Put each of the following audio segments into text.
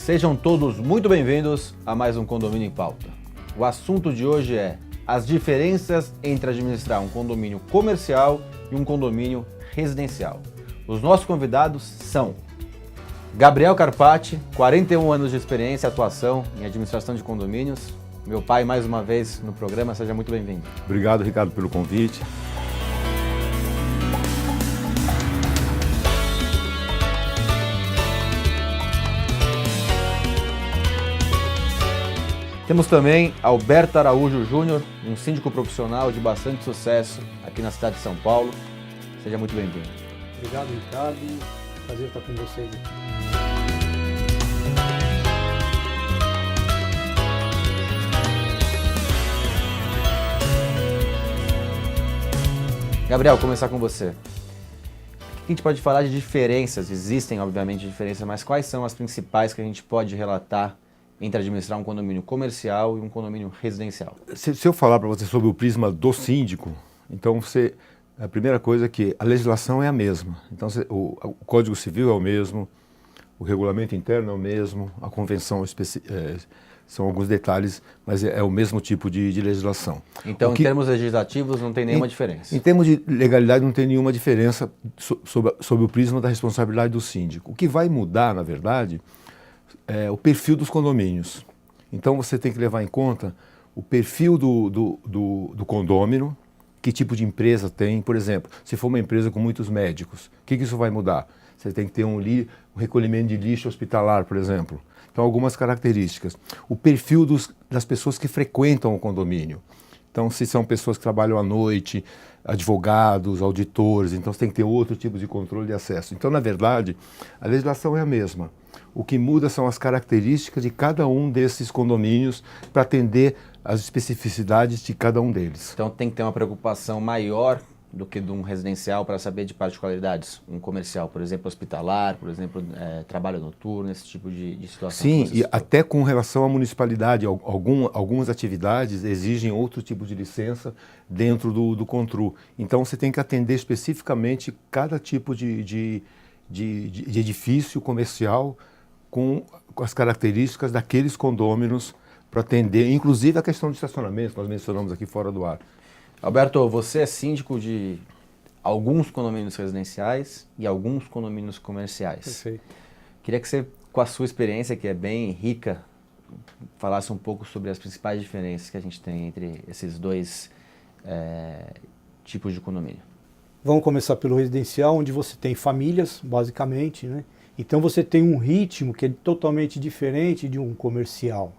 Sejam todos muito bem-vindos a mais um Condomínio em Pauta. O assunto de hoje é as diferenças entre administrar um condomínio comercial e um condomínio residencial. Os nossos convidados são Gabriel Carpati, 41 anos de experiência e atuação em administração de condomínios. Meu pai, mais uma vez no programa, seja muito bem-vindo. Obrigado, Ricardo, pelo convite. Temos também Alberto Araújo Júnior, um síndico profissional de bastante sucesso aqui na cidade de São Paulo. Seja muito bem-vindo. Obrigado, Ricardo. Prazer estar com vocês aqui. Gabriel, começar com você. O que a gente pode falar de diferenças? Existem, obviamente, diferenças, mas quais são as principais que a gente pode relatar entre administrar um condomínio comercial e um condomínio residencial? Se eu falar para você sobre o prisma do síndico, então a primeira coisa é que a legislação é a mesma. Então o Código Civil é o mesmo, o regulamento interno é o mesmo, a convenção são alguns detalhes, mas é o mesmo tipo de legislação. Então, em termos legislativos, não tem nenhuma diferença? Em termos de legalidade, não tem nenhuma diferença sobre o prisma da responsabilidade do síndico. O que vai mudar, na verdade, é o perfil dos condomínios. Então, você tem que levar em conta o perfil do condômino, que tipo de empresa tem. Por exemplo, se for uma empresa com muitos médicos, o que isso vai mudar? Você tem que ter um recolhimento de lixo hospitalar, por exemplo. Então, algumas características. O perfil das pessoas que frequentam o condomínio. Então, se são pessoas que trabalham à noite, advogados, auditores, então você tem que ter outro tipo de controle de acesso. Então, na verdade, a legislação é a mesma. O que muda são as características de cada um desses condomínios para atender às especificidades de cada um deles. Então tem que ter uma preocupação maior do que de um residencial para saber de particularidades. Um comercial, por exemplo, hospitalar, por exemplo, trabalho noturno, esse tipo de situação. Sim, e até com relação à municipalidade, algumas atividades exigem outro tipo de licença dentro do CONTRU. Então você tem que atender especificamente cada tipo de edifício comercial com as características daqueles condôminos para atender, inclusive a questão de estacionamento, que nós mencionamos aqui fora do ar. Alberto, você é síndico de alguns condomínios residenciais e alguns condomínios comerciais. Perfeito. Queria que você, com a sua experiência, que é bem rica, falasse um pouco sobre as principais diferenças que a gente tem entre esses dois tipos de condomínio. Vamos começar pelo residencial, onde você tem famílias, basicamente, né? Então você tem um ritmo que é totalmente diferente de um comercial.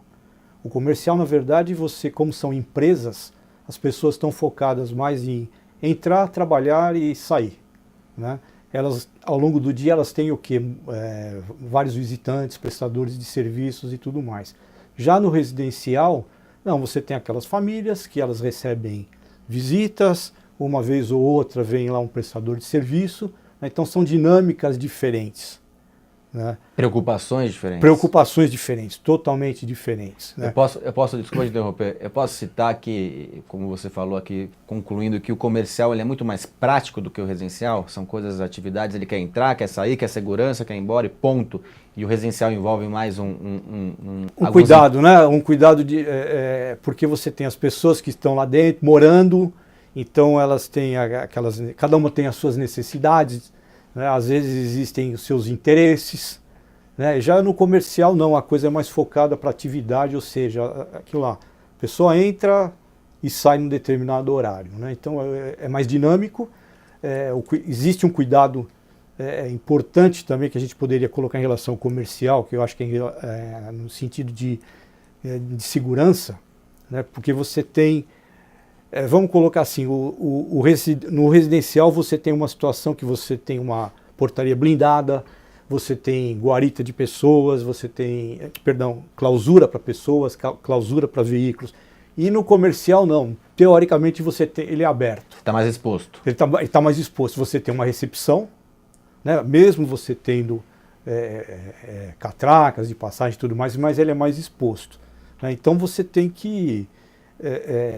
O comercial, na verdade, como são empresas, as pessoas estão focadas mais em entrar, trabalhar e sair, né? Elas, ao longo do dia, elas têm o quê? Vários visitantes, prestadores de serviços e tudo mais. Já no residencial, não, você tem aquelas famílias que elas recebem visitas, uma vez ou outra vem lá um prestador de serviço, né? Então são dinâmicas diferentes, né? Preocupações diferentes. Preocupações diferentes, totalmente diferentes, né? Eu posso, desculpa te interromper, eu posso citar que, como você falou aqui, concluindo que o comercial ele é muito mais prático do que o residencial, são coisas, atividades, ele quer entrar, quer sair, quer segurança, quer ir embora e ponto. E o residencial envolve mais um cuidado, né? Um cuidado porque você tem as pessoas que estão lá dentro, morando, então elas têm cada uma tem as suas necessidades, né? Às vezes existem os seus interesses, né? Já no comercial não, a coisa é mais focada para atividade, ou seja, aquilo lá, a pessoa entra e sai num determinado horário, né? Então é mais dinâmico, existe um cuidado importante também que a gente poderia colocar em relação ao comercial, que eu acho que é no sentido de segurança, né? Porque você tem vamos colocar assim, no residencial você tem uma situação que você tem uma portaria blindada, você tem guarita de pessoas, você tem, clausura para pessoas, clausura para veículos. E no comercial não, teoricamente ele é aberto. Está mais exposto. Ele tá mais exposto, você tem uma recepção, né? Mesmo você tendo catracas de passagem e tudo mais, mas ele é mais exposto, né? Então você tem que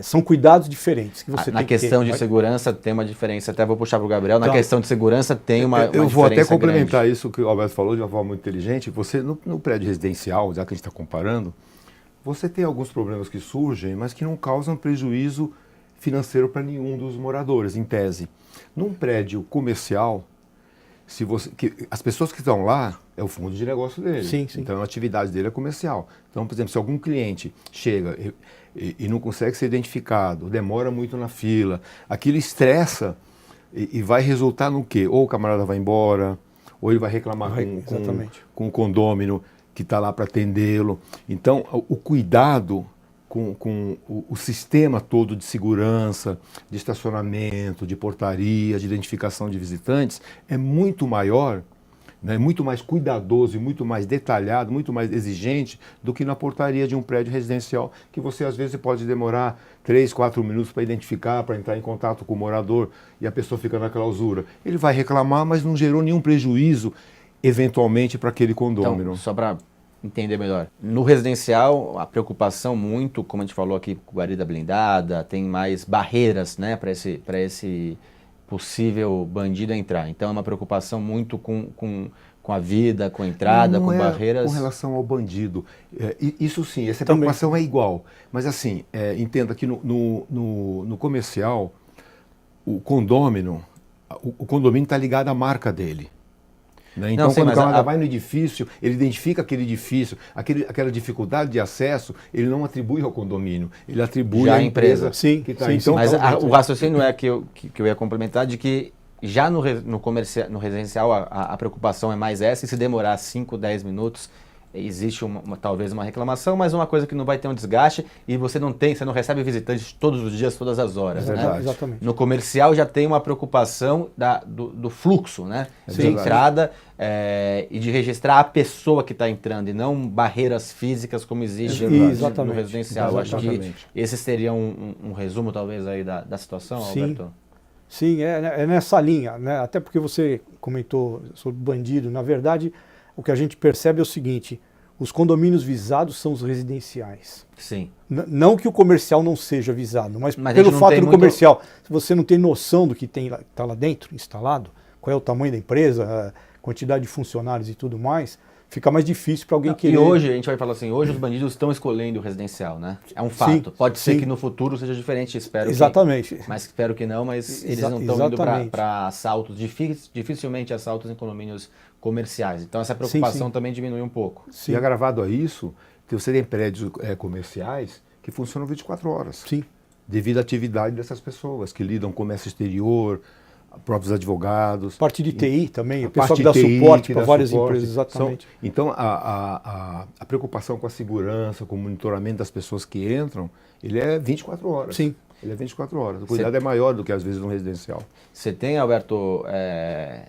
são cuidados diferentes que você Na tem questão que ter. de segurança tem uma diferença, até vou puxar para o Gabriel, na Tá. questão de segurança tem uma Eu vou até diferença complementar grande. isso que o Alberto falou de uma forma muito inteligente. Você, no prédio residencial, já que a gente está comparando, você tem alguns problemas que surgem, mas que não causam prejuízo financeiro para nenhum dos moradores, em tese. Num prédio comercial, as pessoas que estão lá é o fundo de negócio dele. Sim, sim. Então a atividade dele é comercial. Então, por exemplo, se algum cliente chega e não consegue ser identificado, demora muito na fila, aquilo estressa e vai resultar no quê? Ou o camarada vai embora, ou ele vai reclamar Exatamente. com o condômino que está lá para atendê-lo. Então, o cuidado com o sistema todo de segurança, de estacionamento, de portaria, de identificação de visitantes é muito maior, né, muito mais cuidadoso e muito mais detalhado, muito mais exigente do que na portaria de um prédio residencial, que você às vezes pode demorar 3, 4 minutos para identificar, para entrar em contato com o morador e a pessoa fica na clausura. Ele vai reclamar, mas não gerou nenhum prejuízo eventualmente para aquele condômino. Então, só para entender melhor, no residencial a preocupação muito, como a gente falou aqui, com guarida blindada, tem mais barreiras, né, para esse possível bandido entrar. Então é uma preocupação muito com a vida, com a entrada, Não com é barreiras. Com relação ao bandido. Isso sim, essa Também. preocupação é igual. Mas assim, entenda que no comercial, o condomínio está ligado à marca dele. Né? Então, Não, sim, quando o mas camarada vai no edifício, ele identifica aquele edifício, aquela dificuldade de acesso, ele não atribui ao condomínio, ele atribui Já à à empresa. Sim, que tá. sim, Então, Mas talvez- o raciocínio é que eu ia complementar de que já no residencial a preocupação é mais essa, e se demorar 5, 10 minutos, existe talvez uma reclamação, mas uma coisa que não vai ter um desgaste e você não recebe visitantes todos os dias, todas as horas. É Né? verdade. Exatamente. No comercial já tem uma preocupação do fluxo, né? De verdade. entrada e de registrar a pessoa que está entrando e não barreiras físicas como existe no Exatamente. residencial. Eu Acho que Exatamente. esse seria um resumo talvez aí da situação, Sim. Alberto? Sim, é nessa linha, né? Até porque você comentou sobre bandido. Na verdade, o que a gente percebe é o seguinte: os condomínios visados são os residenciais. Sim. Não que o comercial não seja visado, mas Mas a pelo gente não fato tem do muito- comercial, se você não tem noção do que está lá dentro instalado, qual é o tamanho da empresa, a quantidade de funcionários e tudo mais, fica mais difícil para alguém Não, querer. E hoje, a gente vai falar assim, hoje os bandidos estão escolhendo o residencial, né? É um fato. Pode ser sim. que no futuro seja diferente, espero Exatamente. Mas espero que não, mas eles Exa- não estão indo exatamente. para assaltos, dificilmente assaltos em condomínios comerciais. Então essa preocupação sim. também diminui um pouco. Sim. E agravado a isso, você tem prédios comerciais que funcionam 24 horas. Sim. Devido à atividade dessas pessoas que lidam com comércio exterior, próprios advogados. Parte de TI também, A o pessoal parte que dá de TI, suporte que para dá várias suporte. empresas, exatamente. Então, a preocupação com a segurança, com o monitoramento das pessoas que entram, ele é 24 horas. Sim. Ele é 24 horas. O cuidado é maior do que, às vezes, no residencial. Você tem, Alberto,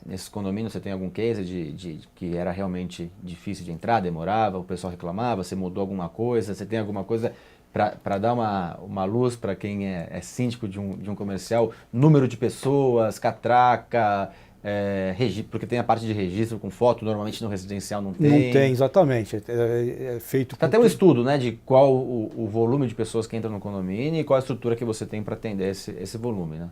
nesses condomínios, você tem algum case de que era realmente difícil de entrar, demorava, o pessoal reclamava, você mudou alguma coisa, você tem alguma coisa para dar uma luz para quem é síndico de um comercial, número de pessoas, catraca, porque tem a parte de registro com foto, normalmente no residencial não tem. Não tem, exatamente. É feito Tá até um estudo, né, de qual o volume de pessoas que entram no condomínio e qual a estrutura que você tem para atender esse volume, né?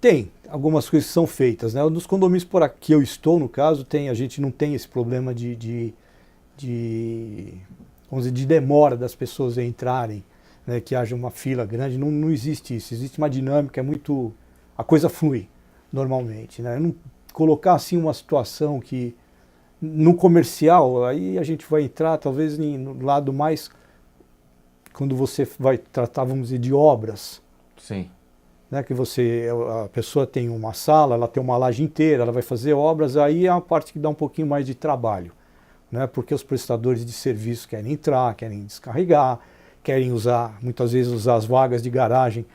Tem algumas coisas que são feitas, né? Nos condomínios por aqui eu estou, no caso, a gente não tem esse problema vamos dizer, de demora das pessoas entrarem, né? Que haja uma fila grande, não existe isso. Existe uma dinâmica, a coisa flui normalmente, né? Não colocar assim uma situação que no comercial, aí a gente vai entrar talvez no lado mais, quando você vai tratar, vamos dizer, de obras, Sim. né, que a pessoa tem uma sala, ela tem uma laje inteira, ela vai fazer obras, aí é uma parte que dá um pouquinho mais de trabalho, né, porque os prestadores de serviço querem entrar, querem descarregar, querem muitas vezes usar as vagas de garagem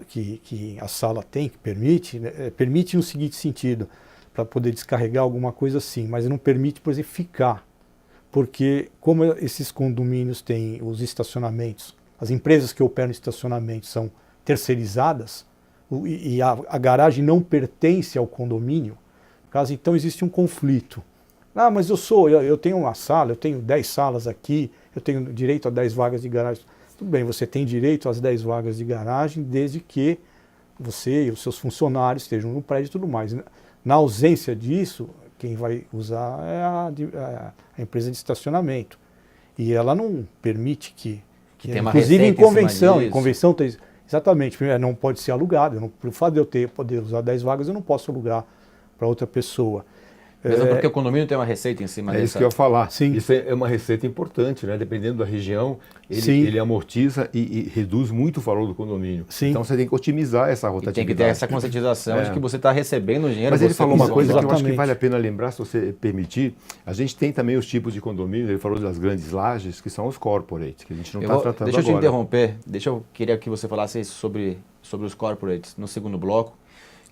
que a sala tem, que permite, né, permite no seguinte sentido, para poder descarregar alguma coisa assim, mas não permite, por exemplo, ficar, porque como esses condomínios têm os estacionamentos, as empresas que operam estacionamentos são terceirizadas, e a garagem não pertence ao condomínio, caso então existe um conflito. Ah, mas eu tenho uma sala, eu tenho 10 salas aqui, eu tenho direito a 10 vagas de garagem. tudo bem, você tem direito às 10 vagas de garagem, desde que você e os seus funcionários estejam no prédio e tudo mais. Na ausência disso, quem vai usar é a empresa de estacionamento. E ela não permite que tem uma inclusive em receita convenção tem, exatamente, não pode ser alugado. Pelo fato de eu poder usar 10 vagas, eu não posso alugar para outra pessoa. Mesmo porque o condomínio tem uma receita em cima É dessa... isso que eu ia falar. Sim. Isso é uma receita importante, né? Dependendo da região, Sim. ele amortiza e reduz muito o valor do condomínio. Sim. Então você tem que otimizar essa E rotatividade. tem que ter essa conscientização de que você está recebendo dinheiro. Mas ele você falou uma precisa coisa que usar. eu acho que Exatamente. vale a pena lembrar, se você permitir. A gente tem também os tipos de condomínio, ele falou das grandes lajes, que são os corporates, que a gente não está tratando Deixa eu te agora. interromper, queria que você falasse sobre os corporates no segundo bloco.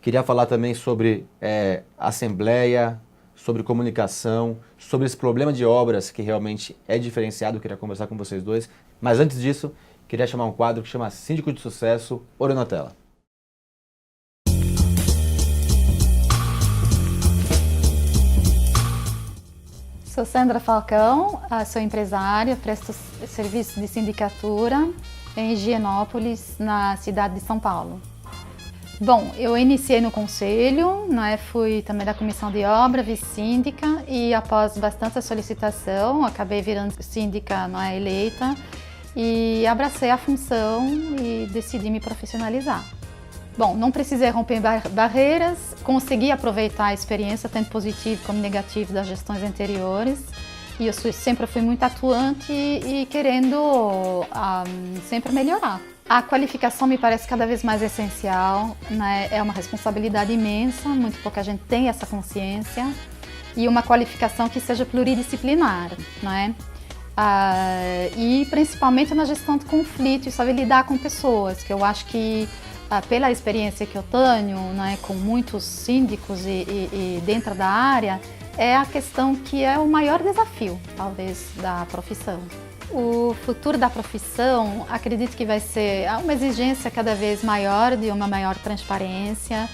Queria falar também sobre assembleia, sobre comunicação, sobre esse problema de obras que realmente é diferenciado. Eu queria conversar com vocês dois. Mas antes disso, queria chamar um quadro que chama Síndico de Sucesso, Olho na Tela. Sou Sandra Falcão, sou empresária, presto serviço de sindicatura em Higienópolis, na cidade de São Paulo. Bom, eu iniciei no conselho, fui também da comissão de obra, vice-síndica, e após bastante solicitação, acabei virando síndica eleita e abracei a função e decidi me profissionalizar. Bom, não precisei romper barreiras, consegui aproveitar a experiência, tanto positiva como negativa, das gestões anteriores. E eu sempre fui muito atuante e querendo sempre melhorar. A qualificação me parece cada vez mais essencial, é uma responsabilidade imensa, muito pouca gente tem essa consciência. E uma qualificação que seja pluridisciplinar, e principalmente na gestão de conflito e saber lidar com pessoas, que eu acho que pela experiência que eu tenho, com muitos síndicos e dentro da área, é a questão que é o maior desafio, talvez, da profissão. O futuro da profissão, acredito que vai ser uma exigência cada vez maior de uma maior transparência,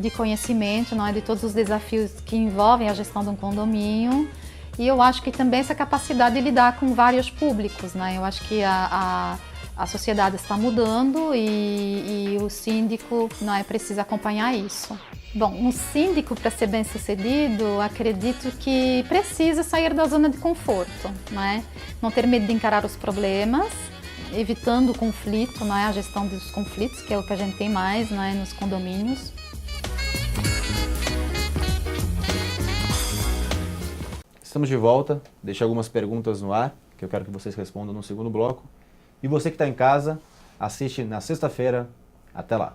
de conhecimento, de todos os desafios que envolvem a gestão de um condomínio. E eu acho que também essa capacidade de lidar com vários públicos, Eu acho que a sociedade está mudando e o síndico precisa acompanhar isso. Bom, um síndico, para ser bem sucedido, acredito que precisa sair da zona de conforto, não ter medo de encarar os problemas, evitando o conflito, a gestão dos conflitos, que é o que a gente tem mais nos condomínios. Estamos de volta, deixei algumas perguntas no ar, que eu quero que vocês respondam no segundo bloco. E você que está em casa, assiste na sexta-feira. Até lá!